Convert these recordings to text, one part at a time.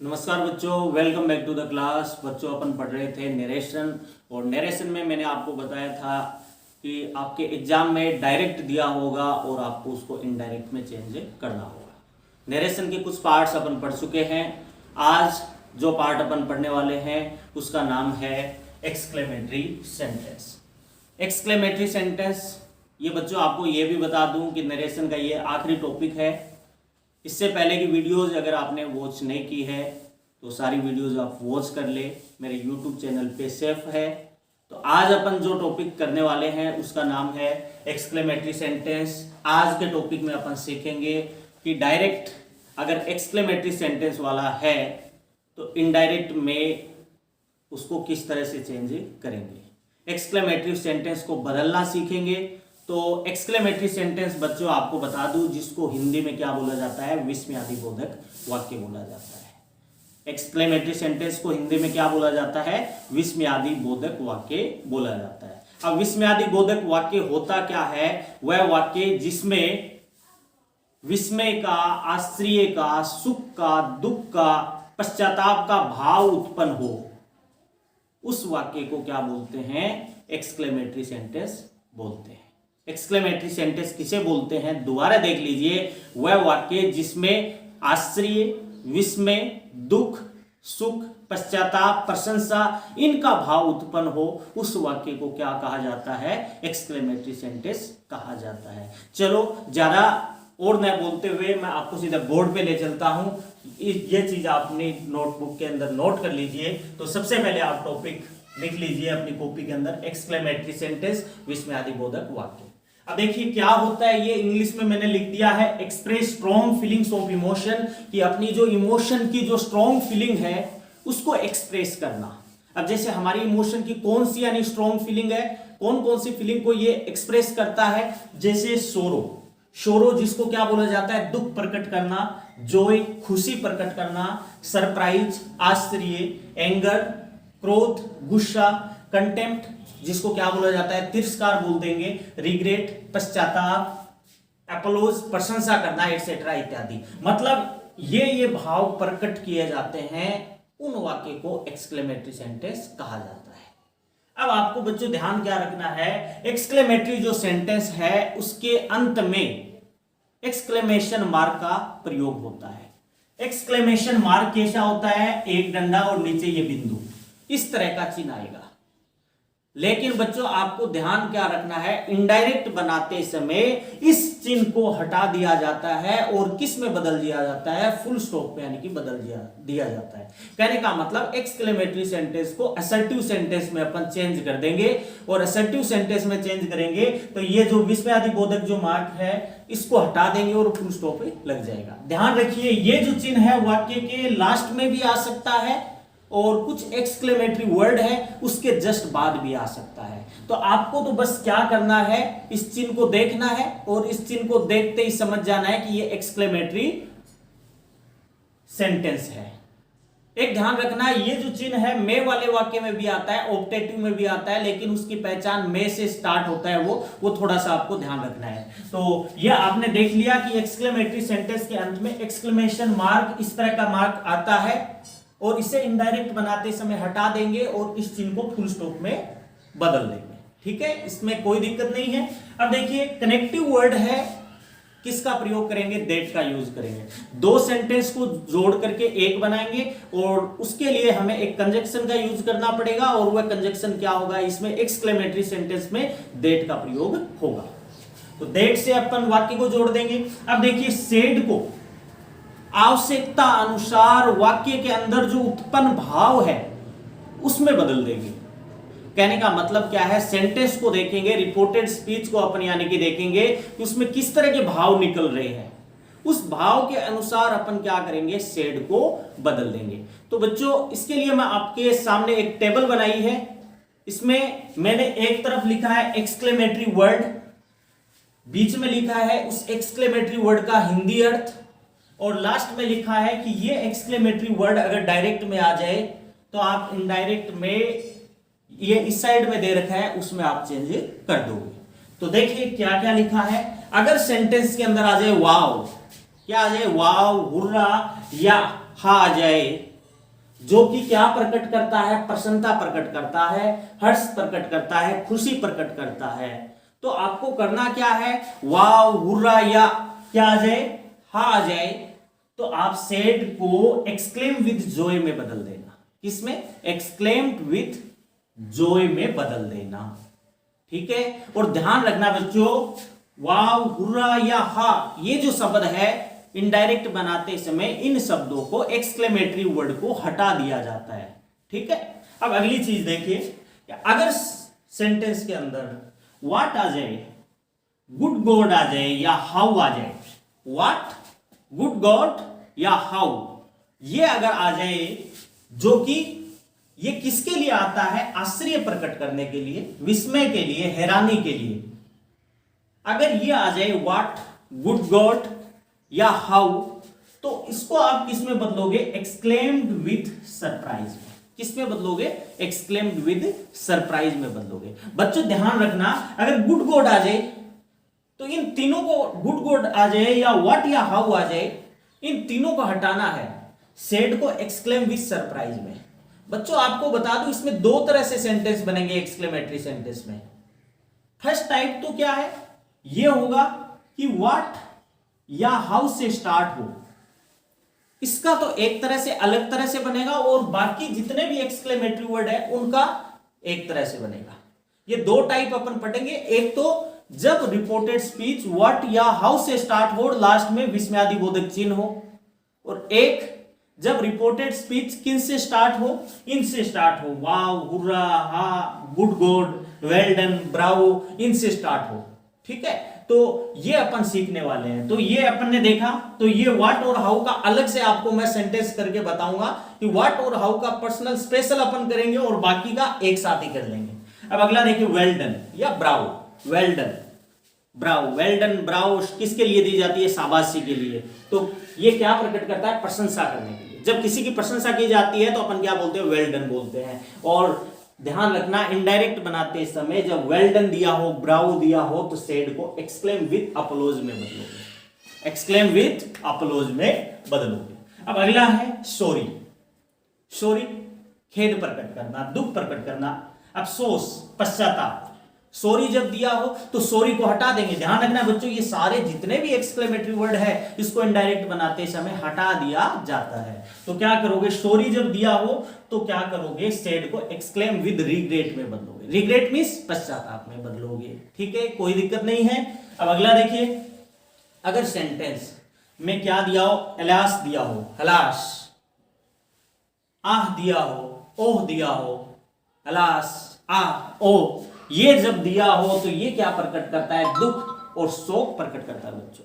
नमस्कार बच्चों, welcome back to the class. बच्चों अपन पढ़ रहे थे नरेशन, और नरेशन में मैंने आपको बताया था कि आपके एग्जाम में डायरेक्ट दिया होगा और आपको उसको इनडायरेक्ट में चेंज करना होगा। नरेशन के कुछ पार्ट्स अपन पढ़ चुके हैं। आज जो पार्ट अपन पढ़ने वाले हैं उसका नाम है एक्सक्लेमेटरी सेंटेंस। एक्सक्लेमेटरी सेंटेंस, ये बच्चों आपको ये भी बता दूं कि नरेशन का ये आखिरी टॉपिक है। इससे पहले की वीडियोस अगर आपने वॉच नहीं की है तो सारी वीडियोस आप वॉच कर ले, मेरे यूट्यूब चैनल पे सेफ है। तो आज अपन जो टॉपिक करने वाले हैं उसका नाम है एक्सक्लेमेटरी सेंटेंस। आज के टॉपिक में अपन सीखेंगे कि डायरेक्ट अगर एक्सक्लेमेटरी सेंटेंस वाला है तो इनडायरेक्ट में उसको किस तरह से चेंज करेंगे। एक्सक्लेमेटरी सेंटेंस को बदलना सीखेंगे। तो एक्सक्लेमेटरी सेंटेंस बच्चों आपको बता दूं, जिसको हिंदी में क्या बोला जाता है, विस्मयादिबोधक वाक्य बोला जाता है। एक्सक्लेमेटरी सेंटेंस को हिंदी में क्या बोला जाता है, विस्मयादिबोधक वाक्य बोला जाता है। अब विस्मयादिबोधक वाक्य होता क्या है, वह वाक्य जिसमें विस्मय का, आश्चर्य का, सुख का, दुख का, पश्चाताप का भाव उत्पन्न हो, उस वाक्य को क्या बोलते हैं, एक्सक्लेमेटरी सेंटेंस बोलते हैं। एक्सक्लेमेटरी सेंटेंस किसे बोलते हैं, दोबारा देख लीजिए। वह वाक्य जिसमें आश्चर्य, विस्मय, दुख, सुख, पश्चाताप, प्रशंसा, इनका भाव उत्पन्न हो, उस वाक्य को क्या कहा जाता है, एक्सक्लेमेटरी सेंटेंस कहा जाता है। चलो ज्यादा और न बोलते हुए मैं आपको सीधा बोर्ड पे ले चलता हूं। ये चीज आपने नोटबुक के अंदर नोट कर लीजिए। तो सबसे पहले आप टॉपिक लिख लीजिए अपनी कॉपी के अंदर, एक्सक्लेमेटरी सेंटेंस, विस्मयादिबोधक वाक्य। अब देखिए क्या होता है, ये इंग्लिश में मैंने लिख दिया है express strong feelings of emotion, कि अपनी जो इमोशन की जो स्ट्रॉन्ग फीलिंग है उसको एक्सप्रेस करना। अब जैसे हमारी इमोशन की कौन सी यानी स्ट्रॉन्ग फीलिंग है, कौन कौन सी फीलिंग को ये एक्सप्रेस करता है, जैसे सोरो जिसको क्या बोला जाता है, दुख प्रकट करना, जॉय खुशी प्रकट करना, सरप्राइज आश्चर्य, एंगर क्रोध गुस्सा, कंटेम्प्ट जिसको क्या बोला जाता है, तिरस्कार बोल देंगे, रिग्रेट पश्चाताप, एप्लोज प्रशंसा करना, एटसेट्रा इत्यादि। मतलब ये भाव प्रकट किए जाते हैं, उन वाक्य को एक्सक्लेमेटरी सेंटेंस कहा जाता है। अब आपको बच्चों ध्यान क्या रखना है, एक्सक्लेमेटरी जो सेंटेंस है उसके अंत में एक्सक्लेमेशन मार्क का प्रयोग होता है। एक्सक्लेमेशन मार्क कैसा होता है, एक डंडा और नीचे ये बिंदु, इस तरह का चिन्ह आएगा। लेकिन बच्चों आपको ध्यान क्या रखना है, इनडायरेक्ट बनाते समय इस चिन्ह को हटा दिया जाता है और किस में बदल दिया जाता है, फुल स्टॉप पे, यानी कि बदल दिया जाता है। कहने का मतलब एक्सक्लेमेटरी सेंटेंस को असर्टिव सेंटेंस में अपन चेंज कर देंगे, और असर्टिव सेंटेंस में चेंज करेंगे तो ये जो विस्मयादिबोधक जो मार्क है इसको हटा देंगे और फुल स्टॉप पे लग जाएगा। ध्यान रखिए ये जो चिन्ह है वाक्य के लास्ट में भी आ सकता है, और कुछ एक्सक्लेमेटरी वर्ड है उसके जस्ट बाद भी आ सकता है। तो आपको तो बस क्या करना है, इस चिन्ह को देखना है और इस चिन्ह को देखते ही समझ जाना है कि ये एक्सक्लेमेटरी सेंटेंस है। एक ध्यान रखना है, ये जो चिन्ह है मे वाले वाक्य में भी आता है, ऑप्टेटिव में भी आता है, लेकिन उसकी पहचान मे से स्टार्ट होता है, वो थोड़ा सा आपको ध्यान रखना है। तो ये आपने देख लिया कि एक्सक्लेमेटरी सेंटेंस के अंत में एक्सक्लेमेशन मार्क, इस तरह का मार्क आता है, और इसे इनडायरेक्ट बनाते समय हटा देंगे और इस चिन्ह को फुल स्टॉप में बदल देंगे। ठीक है, इसमें कोई दिक्कत नहीं है। अब देखिए कनेक्टिव वर्ड है, किसका प्रयोग करेंगे, दैट का यूज करेंगे। दो सेंटेंस को जोड़ करके एक बनाएंगे, और उसके लिए हमें एक कंजक्शन का यूज करना पड़ेगा, और वह कंजक्शन क्या होगा, इसमें एक्सक्लेमेटरी सेंटेंस में दैट का प्रयोग होगा। तो दैट से अपन वाक्य को जोड़ देंगे। अब देखिए सेड को आवश्यकता अनुसार वाक्य के अंदर जो उत्पन्न भाव है उसमें बदल देंगे। कहने का मतलब क्या है, सेंटेंस को देखेंगे, रिपोर्टेड स्पीच को अपन यानी कि देखेंगे कि उसमें किस तरह के भाव निकल रहे हैं, उस भाव के अनुसार अपन क्या करेंगे, सेड को बदल देंगे। तो बच्चों इसके लिए मैं आपके सामने एक टेबल बनाई है। इसमें मैंने एक तरफ लिखा है एक्सक्लेमेटरी वर्ड, बीच में लिखा है उस एक्सक्लेमेटरी वर्ड का हिंदी अर्थ, और लास्ट में लिखा है कि ये एक्सक्लेमेटरी वर्ड अगर डायरेक्ट में आ जाए तो आप इनडायरेक्ट में, ये इस साइड में दे रखा है उसमें आप चेंज कर दोगे। तो देखिए क्या क्या लिखा है। अगर सेंटेंस के अंदर आ जाए वाव, क्या आ जाए, वाव, हुर्रा या हा आ जाए, जो कि क्या प्रकट करता है, प्रसन्नता प्रकट करता है, हर्ष प्रकट करता है, खुशी प्रकट करता है। तो आपको करना क्या है, वाव, हुर्रा या क्या आ जाए, हा आ जाए, तो आप सैड को एक्सक्लेम विद जॉय में बदल देना। किसमें, एक्सक्लेम्ड विथ जॉय में बदल देना। ठीक है, और ध्यान रखना बच्चों, वाव, हुर्रा या हा, ये जो शब्द है इनडायरेक्ट बनाते समय इन शब्दों को, एक्सक्लेमेटरी वर्ड को हटा दिया जाता है। ठीक है, अब अगली चीज देखिए, अगर सेंटेंस के अंदर व्हाट आ जाए, गुड गॉड आ जाए या हाउ आ जाए, व्हाट, गुड गॉड या हाउ, ये अगर आ जाए, जो कि ये किसके लिए आता है, आश्चर्य प्रकट करने के लिए, विस्मय के लिए, हैरानी के लिए। अगर ये आ जाए व्हाट, गुड गॉड या हाउ, तो इसको आप किस में बदलोगे, एक्सक्लेम्ड विथ सरप्राइज में। किस में बदलोगे, एक्सक्लेम्ड विद सरप्राइज में बदलोगे। बच्चों ध्यान रखना, अगर गुड गॉड आ जाए तो इन तीनों को, गुड गॉड आ जाए या व्हाट या हाउ आ जाए, इन तीनों को हटाना है, सेड को एक्सक्लेम विद सरप्राइज में। बच्चों आपको बता दूं, इसमें दो तरह से सेंटेंस बनेंगे एक्सक्लेमेटरी सेंटेंस में। फर्स्ट टाइप तो क्या है, ये होगा कि व्हाट या हाउ से स्टार्ट हो, इसका तो एक तरह से अलग तरह से बनेगा, और बाकी जितने भी एक्सक्लेमेटरी वर्ड है उनका एक तरह से बनेगा। ये दो टाइप अपन पढ़ेंगे। एक तो जब रिपोर्टेड स्पीच व्हाट या हाउ से स्टार्ट हो, लास्ट में विस्मयादिबोधक चिन्ह हो, और एक जब रिपोर्टेड स्पीच किन से स्टार्ट हो, इनसे स्टार्ट हो, वाव, हुर्रा, हा, good God, well done, Bravo, इनसे स्टार्ट हो। ठीक है, तो ये अपन सीखने वाले हैं। तो ये अपन ने देखा, तो ये व्हाट और हाउ का अलग से आपको मैं सेंटेंस करके बताऊंगा कि व्हाट और हाउ का पर्सनल स्पेशल अपन करेंगे और बाकी का एक साथ ही कर लेंगे। अब अगला देखिए, वेल डन या Bravo, well done, Bravo, well done, Bravo किसके लिए दी जाती है, शाबाशी के लिए। तो ये क्या प्रकट करता है, प्रशंसा करने के लिए। जब किसी की प्रशंसा की जाती है तो अपन क्या बोलते हैं, वेल डन बोलते हैं। और ध्यान रखना, इनडायरेक्ट बनाते समय जब वेल डन दिया हो, ब्रावो दिया हो, तो सेड को एक्सक्लेम विथ अपोलोज में बदलोगे, एक्सक्लेम विथ अपोलोज में बदलोगे। अब अगला है सॉरी, सॉरी खेद प्रकट करना, दुख प्रकट करना, अफसोस, पश्चाताप। सॉरी जब दिया हो तो सॉरी को हटा देंगे। ध्यान रखना बच्चों, ये सारे जितने भी एक्सक्लेमेटरी वर्ड है इसको इनडायरेक्ट बनाते समय हटा दिया जाता है। तो क्या करोगे, सॉरी जब दिया हो तो क्या करोगे, सेड को एक्सक्लेम विद रिग्रेट में बदलोगे। रिग्रेट मींस पश्चाताप में बदलोगे। ठीक है, कोई दिक्कत नहीं है। अब अगला देखिए, अगर सेंटेंस में क्या दिया हो, अलास दिया हो, हलास, आह दिया हो, ओह दिया हो, अलास, आह, ओह, ये जब दिया हो तो ये क्या प्रकट करता है, दुख और शोक प्रकट करता है बच्चों,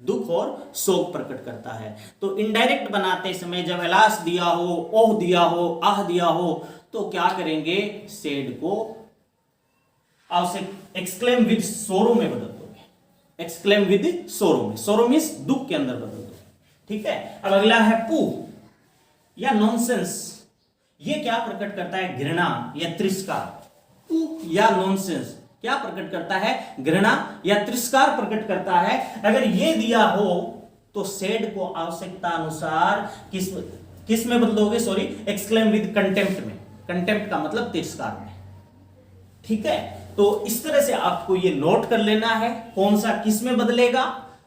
दुख और शोक प्रकट करता है। तो इनडायरेक्ट बनाते समय जब अलास दिया हो, ओह दिया हो, आह दिया हो, तो क्या करेंगे, सेड को आवश्यक एक्सक्लेम विद सोरो में बदल दोगे, एक्सक्लेम विद सोरो में, सोरो मींस दुख के अंदर बदल दोगे। ठीक है, अब अगला है पू या नॉनसेंस। ये क्या प्रकट करता है, घृणा या तिरस्कार। या नॉनसेंस क्या प्रकट करता है, घृणा या तिरस्कार प्रकट करता है। अगर ये दिया हो तो सेड को आवश्यकता अनुसार किस में बदलोगे, सॉरी, एक्सक्लेम विद कंटेम्प्ट में। कंटेम्प्ट का मतलब तिरस्कार में। ठीक है, तो इस तरह से आपको ये नोट कर लेना है कौन सा किस में बदलेगा।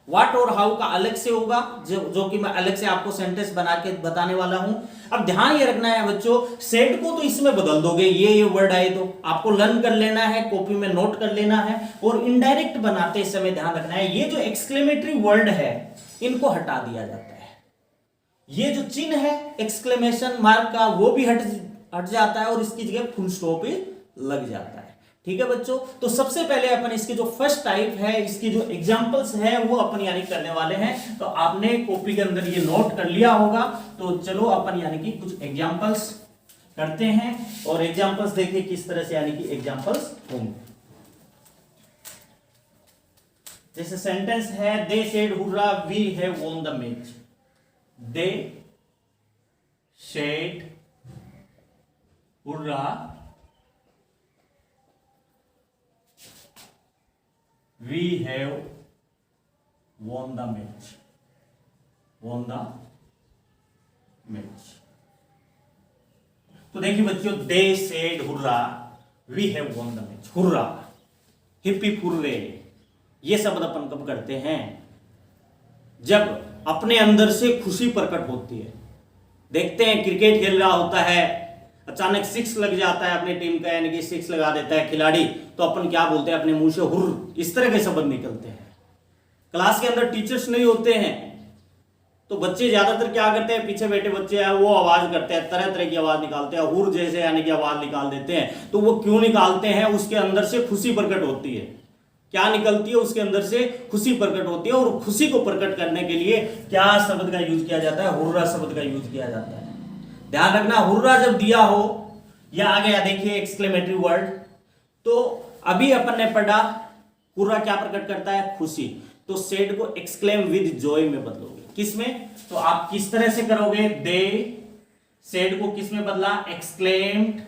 व्हाट और हाउ का अलग से होगा, जो कि मैं अलग से आपको सेंटेंस बना के बताने वाला हूं। अब ध्यान ये रखना है बच्चों, सेड को तो इसमें बदल दोगे, ये वर्ड आए तो आपको लर्न कर लेना है, कॉपी में नोट कर लेना है। और इनडायरेक्ट बनाते समय ध्यान रखना है, ये जो एक्सक्लेमेटरी वर्ड है इनको हटा दिया जाता है। ये जो चिन्ह है एक्सक्लेमेशन मार्क का वो भी हट जाता है और इसकी जगह फुल स्टॉप लग जाता है। ठीक है बच्चों, तो सबसे पहले अपन इसकी जो फर्स्ट टाइप है, इसकी जो एग्जांपल्स है वो अपन यानी करने वाले हैं। तो आपने कॉपी के अंदर ये नोट कर लिया होगा। तो चलो अपन यानी कि कुछ एग्जांपल्स करते हैं और एग्जांपल्स देखिए किस तरह से यानी कि एग्जांपल्स होंगे। जैसे सेंटेंस है, they said hurrah we have won the match. They said hurrah we have won the match, won the match। तो देखिए बच्चों, they said hurrah we have won the match. Hurrah, hip hip hurray, ये शब्द अपन कब करते हैं? जब अपने अंदर से खुशी प्रकट होती है। देखते हैं क्रिकेट खेल रहा होता है, अचानक सिक्स लग जाता है अपनी टीम का, यानी कि सिक्स लगा देता है खिलाड़ी, तो अपन क्या बोलते हैं? अपने मुंह से हुर्र, इस तरह के शब्द निकलते हैं। क्लास के अंदर टीचर्स नहीं होते हैं तो बच्चे ज्यादातर क्या करते हैं? पीछे बैठे बच्चे हैं वो आवाज करते हैं, तरह तरह की आवाज निकालते हैं, हुर जैसे यानी कि आवाज निकाल देते हैं। तो वो क्यों निकालते हैं? उसके अंदर से खुशी प्रकट होती है। क्या निकलती है? उसके अंदर से खुशी प्रकट होती है। और खुशी को प्रकट करने के लिए क्या शब्द का यूज किया जाता है? हुर्रा शब्द का यूज किया जाता है। ध्यान रखना, हुर्रा जब दिया हो या आ गया, देखिए एक्सक्लेमेटरी वर्ड, तो अभी अपन ने पढ़ा हुर्रा क्या प्रकट करता है? खुशी। तो सेड को एक्सक्लेम विद जॉय में बदलोगे। किस में? तो आप किस तरह से करोगे? दे सेड को किस में बदला? Exclaimed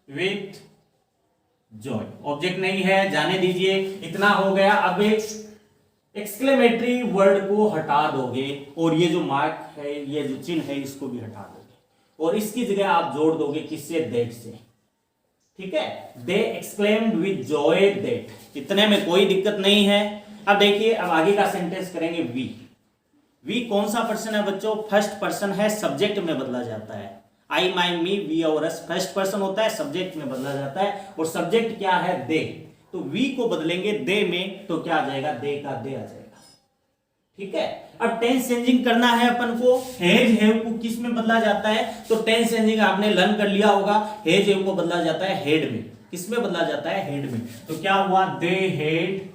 with Joy. ऑब्जेक्ट नहीं है, जाने दीजिए, इतना हो गया। अब एक्सक्लेमेटरी वर्ड को हटा दोगे और ये जो मार्क है, ये जो चिन्ह है, इसको भी हटा दोगे और इसकी जगह आप जोड़ दोगे किससे? दैट से। ठीक है, दे एक्सक्लेम्ड विद जॉय दैट। इतने में कोई दिक्कत नहीं है। अब देखिए, अब आगे का सेंटेंस करेंगे वी। वी कौन सा पर्सन है बच्चों? फर्स्ट पर्सन है, सब्जेक्ट में बदला जाता है। आई, माई, मी, वी और अस फर्स्ट पर्सन होता है, सब्जेक्ट में बदला जाता है। और सब्जेक्ट क्या है? दे। तो वी को बदलेंगे दे में, तो क्या आ जाएगा? दे का दे आ जाएगा। ठीक है, अब टेंस चेंजिंग करना है अपन को। हैज हैव को किस में बदला जाता है? तो टेंस चेंजिंग आपने लर्न कर लिया होगा। हैज हैव को बदला जाता है हेड में। किस में बदला जाता है? हेड में। तो क्या हुआ? They had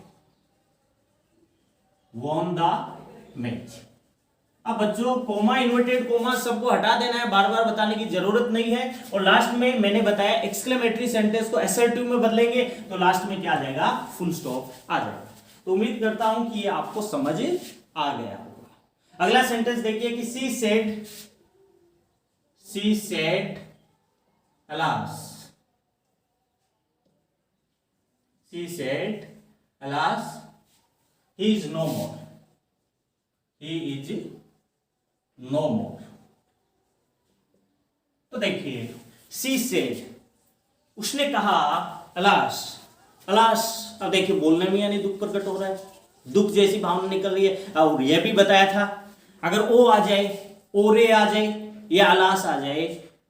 von the match. अब बच्चों, कोमा, इन्वर्टेड कोमा सबको हटा देना है, बार बार बताने की जरूरत नहीं है। और लास्ट में मैंने बताया एक्सक्लेमेटरी सेंटेंस को असर्टिव में बदलेंगे, तो लास्ट में क्या आ जाएगा? फुल स्टॉप आ जाएगा। तो उम्मीद करता हूं कि ये आपको समझ आ गया होगा। अगला सेंटेंस देखिए कि she said alas. She said alas he is no more. He is no more. तो देखिए, सी सेड, उसने कहा, अलास। अलास, अब देखिए बोलने में यानी दुख प्रकट हो रहा है, दुख जैसी भावना निकल रही है। और यह भी बताया था अगर ओ आ जाए, ओरे आ जाए या अलास आ जाए,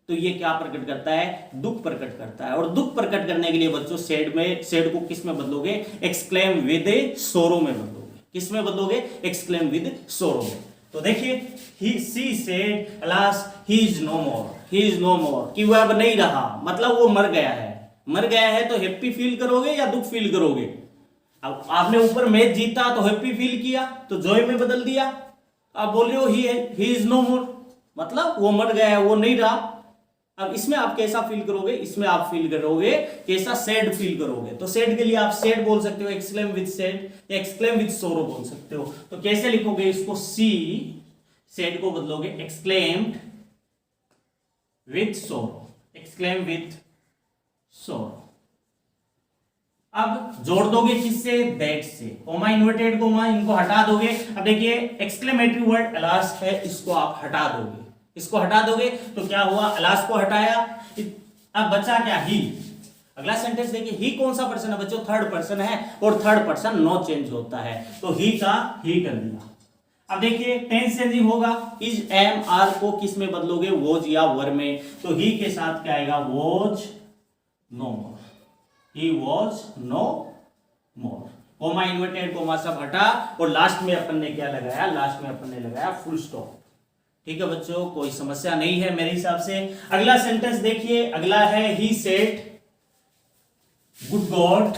तो ये क्या प्रकट करता है? दुख प्रकट करता है। और दुख प्रकट करने के लिए बच्चों सेड को किस में बदलोगे? एक्सक्लेम विद सोरो में बदलोगे। किस में बदलोगे? एक्सक्लेम विद सोरो में। तो देखिए, she said alas he is no more. He is no more कि वह अब नहीं रहा, मतलब वो मर गया है। मर गया है तो हैप्पी फील करोगे या दुख फील करोगे? अब आपने ऊपर मैच जीता तो हैप्पी फील किया, तो जॉय में बदल दिया। आप बोल रहे हो ही इज नो मोर, मतलब वो मर गया है, वो नहीं रहा। अब इसमें आप कैसा फील करोगे? इसमें आप फील करोगे कैसा? सैड फील करोगे। तो सैड के लिए आप सैड बोल सकते हो, एक्सक्लेम विद सैड, या एक्सक्लेम विद सोरो बोल सकते हो। तो कैसे लिखोगे इसको? सी सैड को बदलोगे एक्सक्लेम्ड विद सोरो। एक्सक्लेम विद सोरो। अब जोड़ दोगे किससे? दैट से। कोमा, इन्वर्टेड कोमा, इनको हटा दोगे। अब देखिए, एक्सक्लेमेटरी वर्ड अलास है, इसको आप हटा दोगे। इसको हटा दोगे तो क्या हुआ? अलास को हटाया, अब बचा क्या? ही। अगला सेंटेंस देखिए, ही कौन सा पर्सन है बच्चों? थर्ड पर्सन है, और थर्ड पर्सन नो चेंज होता है, तो ही का ही कर दिया। अब देखिए, टेंस चेंजिंग होगा। इज, एम, आर को किस में बदलोगे? वोज या वर में। तो ही के साथ क्या आएगा? Was no more. He was no more। Comma, inverted comma सब हटा, और लास्ट में अपन ने क्या लगाया? लास्ट में अपन ने लगाया फुल स्टॉप। ठीक है बच्चों, कोई समस्या नहीं है मेरे हिसाब से। अगला सेंटेंस देखिए, अगला है he said good God।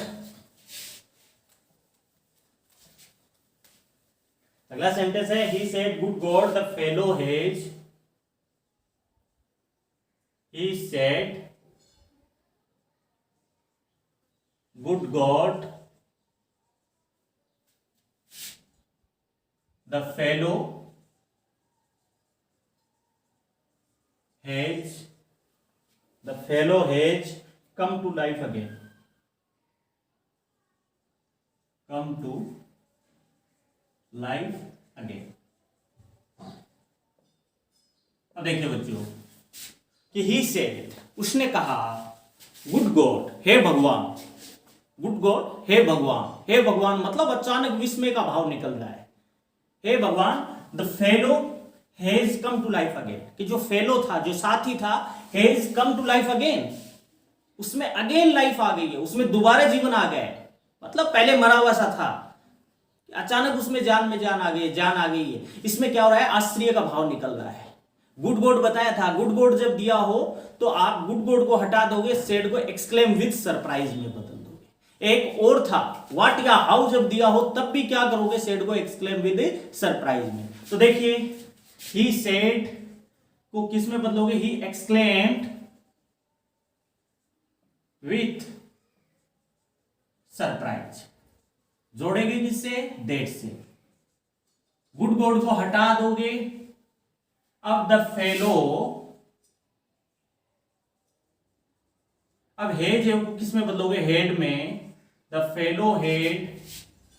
अगला सेंटेंस है he said good God the fellow has। he said good God the fellow has come to life again। come to life again। अब देखिए बच्चों कि ही सेड, उसने कहा, गुड गॉड, हे भगवान, good God, हे भगवान, हे भगवान मतलब अचानक विस्मय का भाव निकल रहा है। हे भगवान, the fellow has come to life again, कि जो फेलो था, जो साथी था, has come to life again, उसमें अगेन लाइफ आ गई है, उसमें दोबारा जीवन आ गया है, मतलब पहले मरा हुआ सा था, अचानक उसमें जान में जान आ गई, जान आ गई है। इसमें क्या हो रहा है, आश्चर्य का भाव निकल रहा है। गुड गॉड बताया था, गुड गॉड जब दिया हो तो आप गुड गॉड को हटा दोगे, सेड को एक्सक्लेम विद सरप्राइज में बदल दोगे। एक और था, व्हाट या हाउ जब दिया हो तब भी क्या करोगे, सेड को एक्सक्लेम विद सरप्राइज में। तो देखिए ही सेड को किस में बदलोगे, ही एक्सक्लेम्ड विथ सरप्राइज, जोड़ेगे किससे, दैट से। गुड गॉड को हटा दोगे, अब द फेलो, अब हेड को किस में बदलोगे, हेड में, the fellow had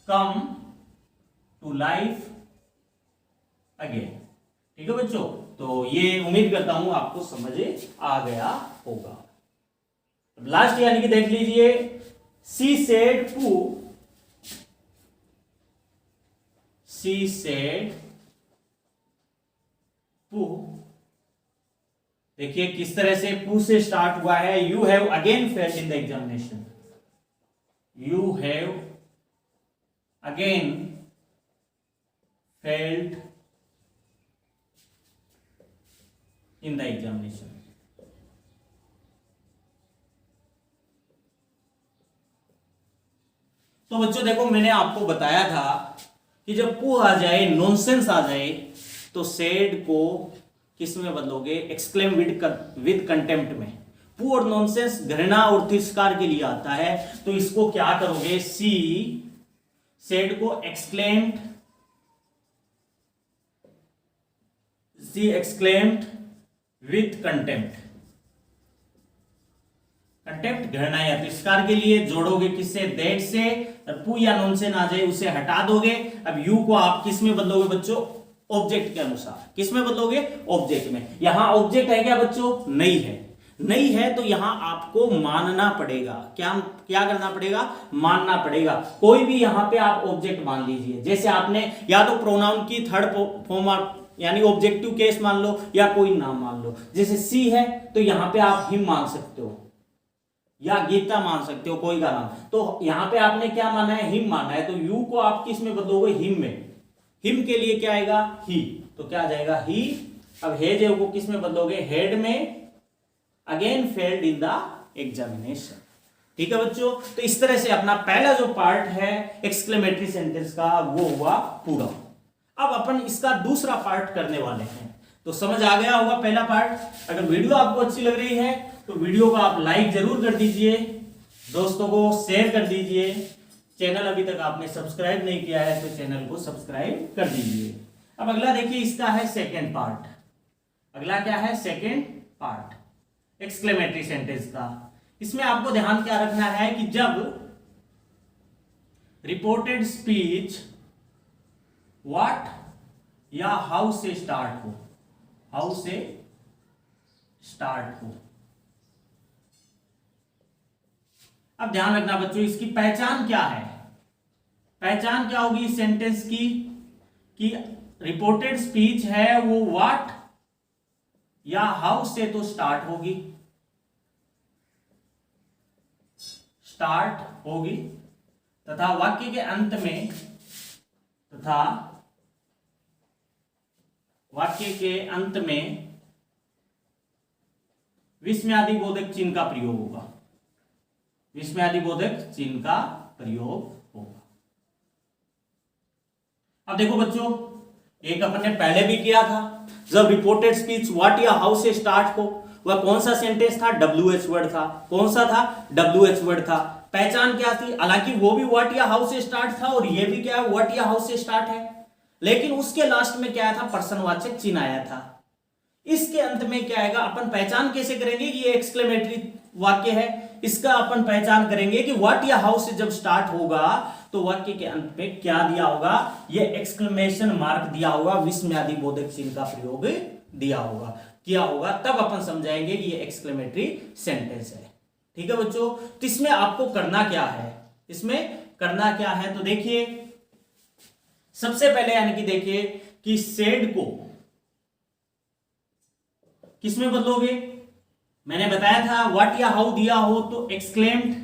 come to life again. ठीक है बच्चों, तो ये उम्मीद करता हूं आपको समझ आ गया होगा। लास्ट यानी कि देख लीजिए, she said to, she said to, देखिए किस तरह से पू से स्टार्ट हुआ है। You have again failed in the examination, you have again failed in the examination. तो बच्चों देखो, मैंने आपको बताया था कि जब पू आ जाए, नॉनसेंस आ जाए, तो सेड को किस में बदलोगे, एक्सक्लेम विद कंटेम्प्ट में। पू और नॉनसेंस घृणा और तिरस्कार के लिए आता है, तो इसको क्या करोगे, सी सेड को exclaimed, she exclaimed with contempt, contempt घृणा या तिरस्कार के लिए, जोड़ोगे किससे, दैट से। पू या नॉनसेंस आ जाए उसे हटा दोगे। अब यू को आप किस में बदलोगे बच्चों, ऑब्जेक्ट के अनुसार। किस में बदलोगे, ऑब्जेक्ट में। यहां ऑब्जेक्ट है क्या बच्चों, नहीं है। नहीं है तो यहां आपको मानना पड़ेगा, क्या क्या करना पड़ेगा, मानना पड़ेगा। कोई भी यहां पे आप ऑब्जेक्ट मान लीजिए, जैसे आपने या तो प्रोनाउन की थर्ड फॉर्म यानी ऑब्जेक्टिव केस मान लो, या कोई नाम मान लो। जैसे सी है तो यहां पे आप हिम मान सकते हो, या गीता मान सकते हो, कोई का नाम। तो यहां पे आपने क्या माना है, हिम माना है, तो यू को आप किस में बदलोगे, हिम में। हिम के लिए क्या आएगा, ही, तो क्या आ जाएगा, ही। अब हेज को किस में बदलोगे, हेड में, again failed in the examination. ठीक है बच्चों, तो इस तरह से अपना पहला जो पार्ट है एक्सक्लेमेटरी सेंटेंस का वो हुआ पूरा। अब अपन इसका दूसरा पार्ट करने वाले हैं, तो समझ आ गया होगा पहला पार्ट। अगर वीडियो आपको अच्छी लग रही है तो वीडियो को आप लाइक जरूर कर दीजिए, दोस्तों को शेयर कर दीजिए। चैनल अभी तक आपने सब्सक्राइब नहीं किया है तो चैनल को सब्सक्राइब कर दीजिए। अब अगला देखिए, इसका है सेकेंड पार्ट। अगला क्या है, सेकेंड पार्ट एक्सक्लेमेटरी सेंटेंस का। इसमें आपको ध्यान क्या रखना है कि जब रिपोर्टेड स्पीच व्हाट या हाउ से स्टार्ट हो, हाउ से स्टार्ट हो। अब ध्यान रखना बच्चों, इसकी पहचान क्या है, पहचान क्या होगी इस सेंटेंस की, कि रिपोर्टेड स्पीच है वो व्हाट या हाउ से तो स्टार्ट होगी, स्टार्ट होगी, तथा वाक्य के अंत में, तथा वाक्य के अंत में विस्मयादिबोधक चिन्ह का प्रयोग होगा, विस्मयादिबोधक चिन्ह का प्रयोग होगा। अब देखो बच्चों, एक अपन ने पहले भी किया था, जब रिपोर्टेड स्पीच व्हाट या हाउ से स्टार्ट हो, वह कौन सा सेंटेंस था, WH वर्ड था। कौन सा था, WH वर्ड था। पहचान क्या थी, हालांकि वो भी व्हाट या हाउ से स्टार्ट था और ये भी क्या है, व्हाट या हाउ से स्टार्ट है, लेकिन उसके लास्ट में क्या आया था, पर्सनवाचक चिन्ह आया था। इसके अंत में क्या आएगा, अपन पहचान कैसे करेंगे कि ये एक्सक्लेमेटरी वाक्य है, इसका अपन पहचान करेंगे कि व्हाट या हाउ से जब स्टार्ट होगा तो वाक्य के अंत पे क्या दिया होगा, ये एक्सक्लेमेशन मार्क दिया होगा, विस्मयादि बोधक चिन्ह का प्रयोग दिया होगा, किया होगा, तब अपन समझाएंगे कि ये एक्सक्लेमेटरी सेंटेंस है। ठीक है बच्चों, तो इसमें आपको करना क्या है, इसमें करना क्या है, तो देखिए सबसे पहले यानी कि देखिए कि सेड को किसमें बदलोगे, मैंने बताया था व्हाट या हाउ दिया हो तो एक्सक्लेम्ड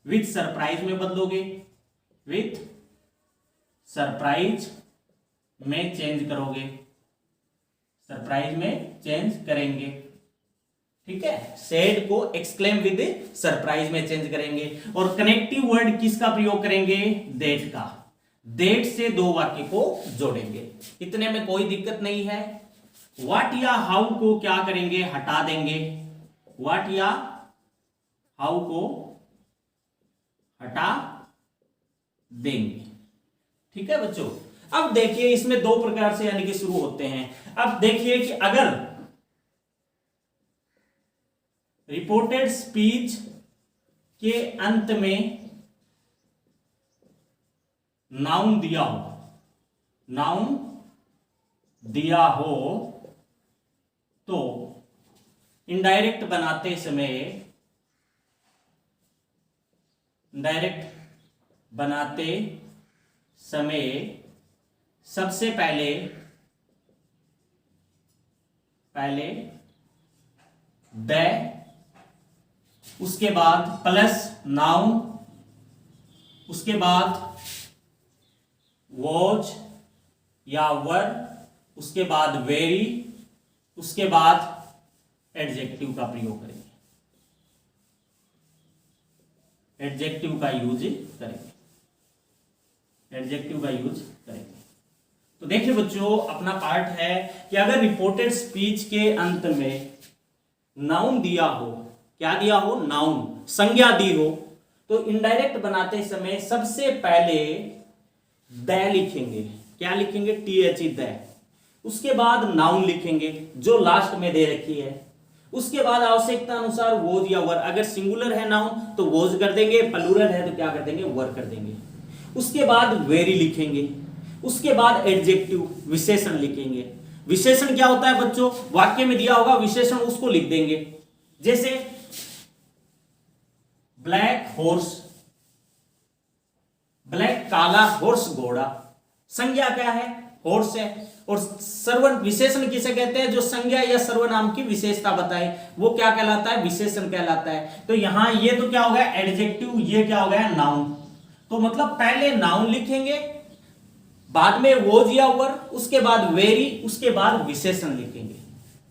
विथ सरप्राइज में बदलोगे, विथ सरप्राइज में चेंज करोगे, सरप्राइज में चेंज करेंगे। ठीक है, सेड को एक्सक्लेम विद सरप्राइज में चेंज करेंगे। और कनेक्टिव वर्ड किसका प्रयोग करेंगे, दैट का, दैट से दो वाक्य को जोड़ेंगे, इतने में कोई दिक्कत नहीं है। व्हाट या हाउ को क्या करेंगे, हटा देंगे, व्हाट या हाउ को हटा देंगे। ठीक है बच्चों, अब देखिए इसमें दो प्रकार से यानी कि शुरू होते हैं। अब देखिए कि अगर रिपोर्टेड स्पीच के अंत में नाउन दिया हो, नाउन दिया हो तो इनडायरेक्ट बनाते समय, डायरेक्ट बनाते समय सबसे पहले द, उसके बाद प्लस नाउन, उसके बाद वॉज या वर, उसके बाद वेरी, उसके बाद एडजेक्टिव का प्रयोग करेंगे, एडजेक्टिव का यूज करेंगे, एडजेक्टिव का यूज करेंगे। तो देखिए बच्चों, अपना पार्ट है कि अगर रिपोर्टेड स्पीच के अंत में नाउन दिया हो, क्या दिया हो, नाउन, संज्ञा दी हो, तो इनडायरेक्ट बनाते समय सबसे पहले द लिखेंगे, क्या लिखेंगे, th द, उसके बाद नाउन लिखेंगे जो लास्ट में दे रखी है, उसके बाद आवश्यकता अनुसार वोज या वर, अगर सिंगुलर है नाउन तो वोज कर देंगे, प्लूरल है तो क्या कर देंगे, वर कर देंगे, उसके बाद वेरी लिखेंगे, उसके बाद एडजेक्टिव विशेषण लिखेंगे। विशेषण क्या होता है बच्चों, वाक्य में दिया होगा विशेषण, उसको लिख देंगे, जैसे ब्लैक हॉर्स, ब्लैक काला, हॉर्स घोड़ा, संज्ञा क्या है, हॉर्स है, और सर्वन विशेषण किसे कहते हैं, जो संज्ञा या सर्वनाम की विशेषता बताए वो क्या कहलाता है, विशेषण कहलाता है। तो यहां ये तो क्या हो गया एडजेक्टिव, ये क्या हो गया नाउन, तो मतलब पहले नाउन लिखेंगे, बाद में वोज या वर, उसके बाद वेरी, उसके बाद विशेषण लिखेंगे।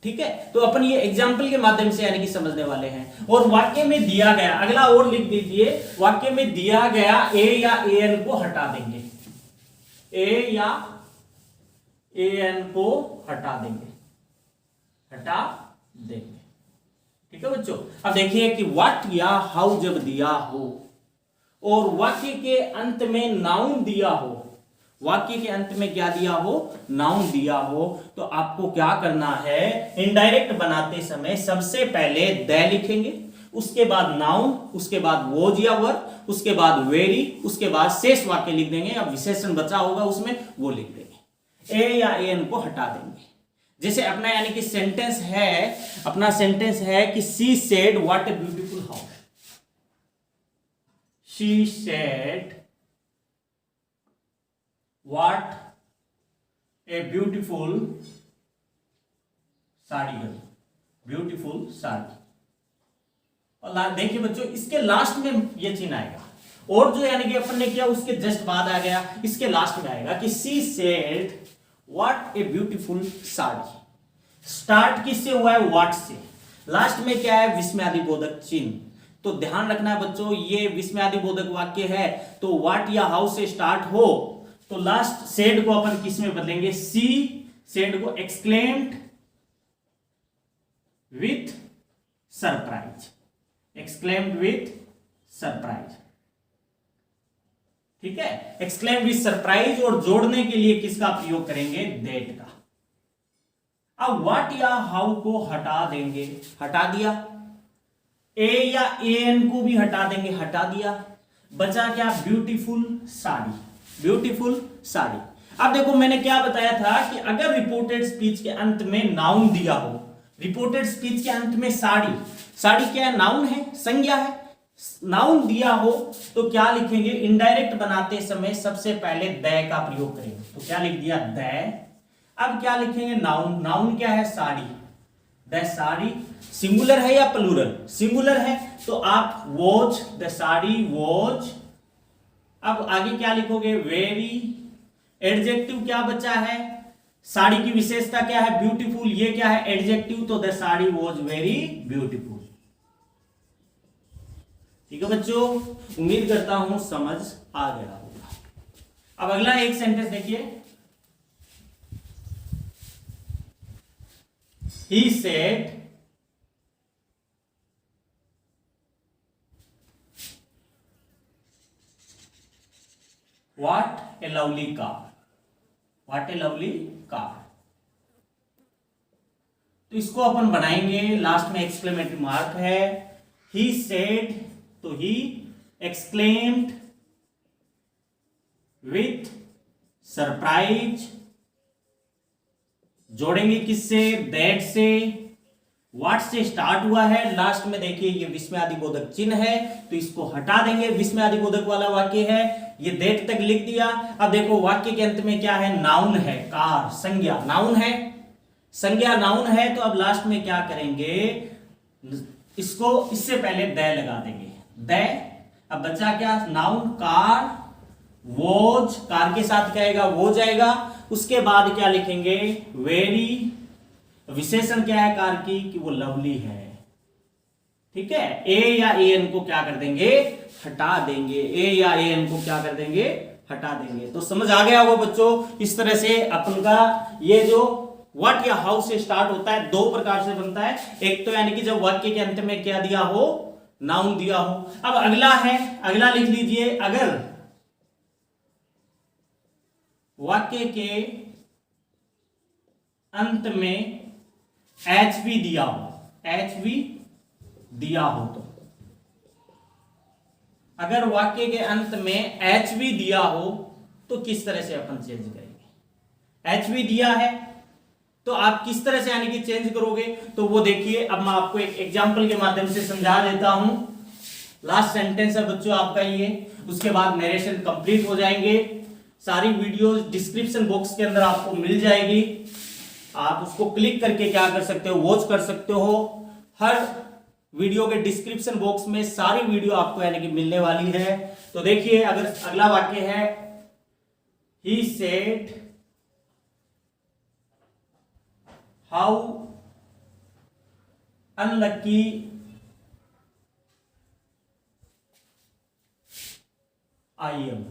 ठीक है, तो अपन ये एग्जाम्पल के माध्यम से यानी कि समझने वाले हैं। और वाक्य में दिया गया, अगला और लिख दीजिए, वाक्य में दिया गया ए या एन को हटा देंगे, ए या एन को हटा देंगे, हटा देंगे। ठीक है बच्चों, अब देखिए कि व्हाट या हाउ जब दिया हो और वाक्य के अंत में नाउन दिया हो, वाक्य के अंत में क्या दिया हो, नाउन दिया हो, तो आपको क्या करना है, इनडायरेक्ट बनाते समय सबसे पहले द लिखेंगे, उसके बाद नाउन, उसके बाद वोज या वर, उसके बाद वेरी, उसके बाद शेष वाक्य लिख देंगे, अब विशेषण बचा होगा उसमें वो लिख देंगे, ए या एन को हटा देंगे। जैसे अपना यानी कि सेंटेंस है, अपना सेंटेंस है कि she said what a beautiful house, she said what a beautiful sari, beautiful sari. और देखिए बच्चों, इसके लास्ट में ये चिन्ह आएगा, और जो यानी कि अपन ने किया उसके जस्ट बाद आ गया, इसके लास्ट में आएगा कि she said what a beautiful sari. Start किससे हुआ है, व्हाट से, लास्ट में क्या है, विस्मयादि बोधक चिन्ह। तो ध्यान रखना है बच्चों, ये विस्मयादि बोधक वाक्य है, तो व्हाट या हाउ से स्टार्ट हो तो लास्ट सेड को अपन किस में बदलेंगे, सी सेड को exclaimed with surprise, exclaimed with surprise. ठीक है, एक्सक्लेम विथ सरप्राइज, और जोड़ने के लिए किसका प्रयोग करेंगे, दैट का। अब व्हाट या हाउ को हटा देंगे, हटा दिया, ए या ए एन को भी हटा देंगे, हटा दिया, बचा क्या, ब्यूटीफुल साड़ी, ब्यूटीफुल साड़ी। अब देखो मैंने क्या बताया था कि अगर रिपोर्टेड स्पीच के अंत में नाउन दिया हो, रिपोर्टेड स्पीच के अंत में साड़ी, साड़ी क्या है, नाउन है, संज्ञा है, नाउन दिया हो तो क्या लिखेंगे, इनडायरेक्ट बनाते समय सबसे पहले द का प्रयोग करेंगे, तो क्या लिख दिया, द। अब क्या लिखेंगे, नाउन, नाउन क्या है, साड़ी, द साड़ी। सिंगुलर है या प्लूरल, सिंगुलर है, तो आप वॉच, द साड़ी वॉच। अब आगे क्या लिखोगे, वेरी। एडजेक्टिव क्या बचा है, साड़ी की विशेषता क्या है, ब्यूटीफुल, ये क्या है, एडजेक्टिव, तो the sari was very beautiful. ठीक है बच्चों, उम्मीद करता हूं समझ आ गया होगा। अब अगला एक सेंटेंस देखिए, he said what a lovely car, what a lovely car। तो इसको अपन बनाएंगे, लास्ट में एक्सक्लेमेटरी मार्क है, he said, तो he exclaimed with surprise, जोड़ेंगे किससे, दैट से। व्हाट से स्टार्ट हुआ है, लास्ट में देखिए ये विस्मयादिबोधक चिन्ह है, तो इसको हटा देंगे, विस्मयादिबोधक वाला वाक्य है, ये दैट तक लिख दिया। अब देखो वाक्य के अंत में क्या है, नाउन है, कार, संज्ञा, नाउन है, संज्ञा नाउन है, तो अब लास्ट में क्या करेंगे, इसको इससे पहले द लगा देंगे, द। अब बचा क्या, नाउन कार, वोज, कार के साथ क्या आएगा, वो जाएगा। उसके बाद क्या लिखेंगे, वेरी, विशेषण क्या है कार की, कि वो लवली है। ठीक है, ए या ए एन को क्या कर देंगे, हटा देंगे, ए या ए एन को क्या कर देंगे, हटा देंगे। तो समझ आ गया होगा बच्चों, इस तरह से अपन का ये जो व्हाट या हाउ से स्टार्ट होता है, दो प्रकार से बनता है। एक तो यानी कि जब वाक्य के अंत में क्या दिया हो, नाउन दिया हो। अब अगला है, अगला लिख लीजिए, अगर वाक्य के अंत में HV दिया हो, HV दिया हो, तो अगर वाक्य के अंत में HV दिया हो तो किस तरह से अपन चेंज करेंगे। HV दिया है तो आप किस तरह से यानी कि चेंज करोगे, तो वो देखिए, अब मैं आपको एक एग्जांपल के माध्यम से समझा देता हूं। लास्ट सेंटेंस है बच्चों आपका ये, उसके बाद नरेशन कंप्लीट हो जाएंगे। सारी वीडियोस डिस्क्रिप्शन बॉक्स के अंदर आपको मिल जाएगी, आप उसको क्लिक करके क्या कर सकते हो, वॉच कर सकते हो। हर वीडियो के डिस्क्रिप्शन बॉक्स में सारी वीडियो आपको यानी कि मिलने वाली है। तो देखिए, अगर अगला वाक्य है, he said how unlucky I am,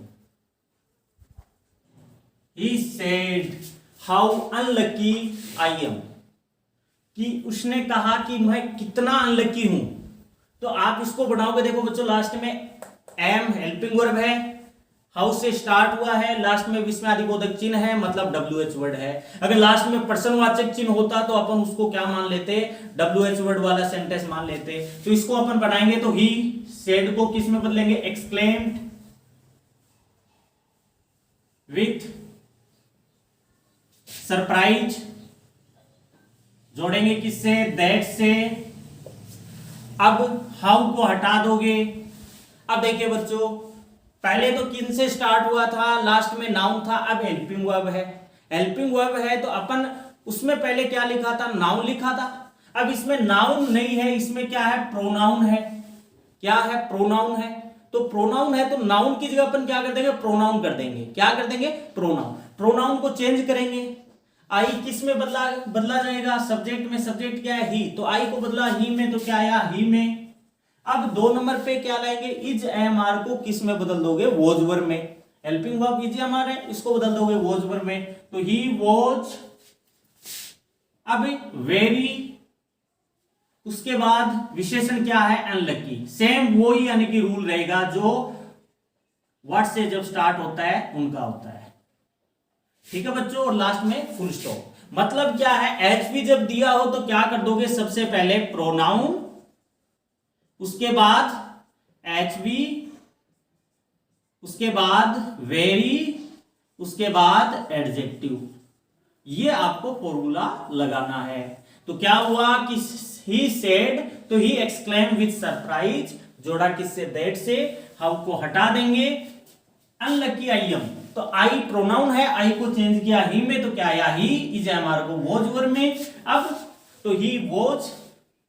he said how unlucky I am, कि उसने कहा कि मैं कितना अनलकी हूं। तो आप इसको बढ़ाओगे, देखो बच्चों लास्ट में एम हेल्पिंग वर्ब है, हाउस से स्टार्ट हुआ है, लास्ट में विस्मयादिबोधक चिन्ह है, मतलब WH वर्ड है। अगर लास्ट में पर्सनवाचक चिन्ह होता तो अपन उसको क्या मान लेते, WH वर्ड वाला सेंटेंस मान लेते। तो इसको अपन बढ़ाएंगे तो ही सेड को किस में बदलेंगे, एक्सक्लेम्ड विथ सरप्राइज, जोड़ेंगे किससे, दैट से। अब हाउ को हटा दोगे। अब देखिए बच्चों, पहले तो किन से स्टार्ट हुआ था, लास्ट में नाउन था, अब हेल्पिंग वर्ब है। हेल्पिंग वर्ब है तो अपन उसमें पहले क्या लिखा था, नाउन लिखा था। अब इसमें नाउन नहीं है, इसमें क्या है, प्रोनाउन है। क्या है, प्रोनाउन है। तो प्रोनाउन है तो नाउन की जगह अपन क्या कर देंगे, प्रोनाउन कर देंगे। क्या कर देंगे, प्रोनाउन। प्रोनाउन को चेंज करेंगे, आई किस में बदला जाएगा, सब्जेक्ट में। सब्जेक्ट क्या है, ही, तो आई को बदला ही में, तो क्या आया, ही में। अब 2 नंबर पे क्या लाएंगे, इज एम आर को किस में बदल दोगे, वॉज वर्ब में। Helping verb is am are है, इसको बदल दोगे वॉज वर्ब में, तो ही वॉज। अब वेरी, उसके बाद विशेषण क्या है, अनलकी। सेम वो ही यानी कि रूल रहेगा जो व्हाट से जब स्टार्ट होता है उनका होता है। ठीक है बच्चों, और लास्ट में फुल स्टॉप। मतलब क्या है, एचवी जब दिया हो तो क्या कर दोगे, सबसे पहले प्रोनाउन उसके बाद HV, उसके बाद वेरी, उसके बाद एडजेक्टिव। ये आपको फॉर्मूला लगाना है। तो क्या हुआ कि ही सेड, तो ही एक्सक्लेम विद सरप्राइज, जोड़ा किससे, दैट से, हम को हटा देंगे। अनलकी आई एम, तो आई प्रोनाउन है, आई को चेंज किया ही में, तो क्या आया, ही इज हमारे को वॉज वर्ब में। अब तो ही वॉज,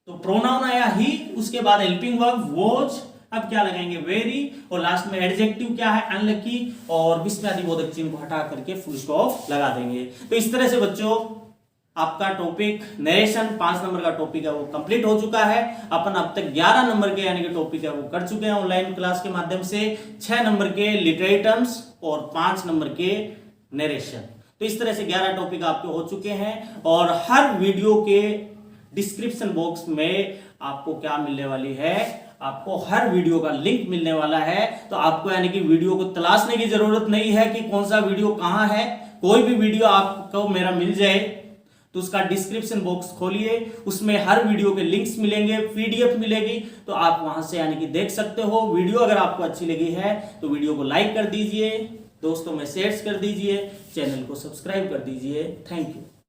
तो प्रोनाउन आया ही, उसके बाद हेल्पिंग वर्ब वॉज, अब क्या लगाएंगे, वेरी, और लास्ट में एडजेक्टिव क्या है, अनलकी, और विस्मयादिबोधक चिन्ह को हटा करके फुल स्टॉप लगा देंगे। तो इस तरह से बच्चों आपका टॉपिक नरेशन 5 नंबर का टॉपिक है वो कंप्लीट हो चुका है। अपन अब तक 11 नंबर के यानी कि टॉपिक है वो कर चुके हैं ऑनलाइन क्लास के माध्यम से, 6 नंबर के लिटरेरी टर्म्स और 5 नंबर के नरेशन। तो इस तरह से 11 टॉपिक आपके हो चुके हैं, और हर वीडियो के डिस्क्रिप्शन बॉक्स में आपको क्या मिलने वाली है, आपको हर वीडियो का लिंक मिलने वाला है। तो आपको यानी कि वीडियो को तलाशने की जरूरत नहीं है कि कौन सा वीडियो कहां है। कोई भी वीडियो आपको मेरा मिल जाए तो उसका डिस्क्रिप्शन बॉक्स खोलिए, उसमें हर वीडियो के लिंक्स मिलेंगे, PDF मिलेगी, तो आप वहां से यानी कि देख सकते हो। वीडियो अगर आपको अच्छी लगी है तो वीडियो को लाइक कर दीजिए, दोस्तों में शेयर कर दीजिए, चैनल को सब्सक्राइब कर दीजिए। Thank you.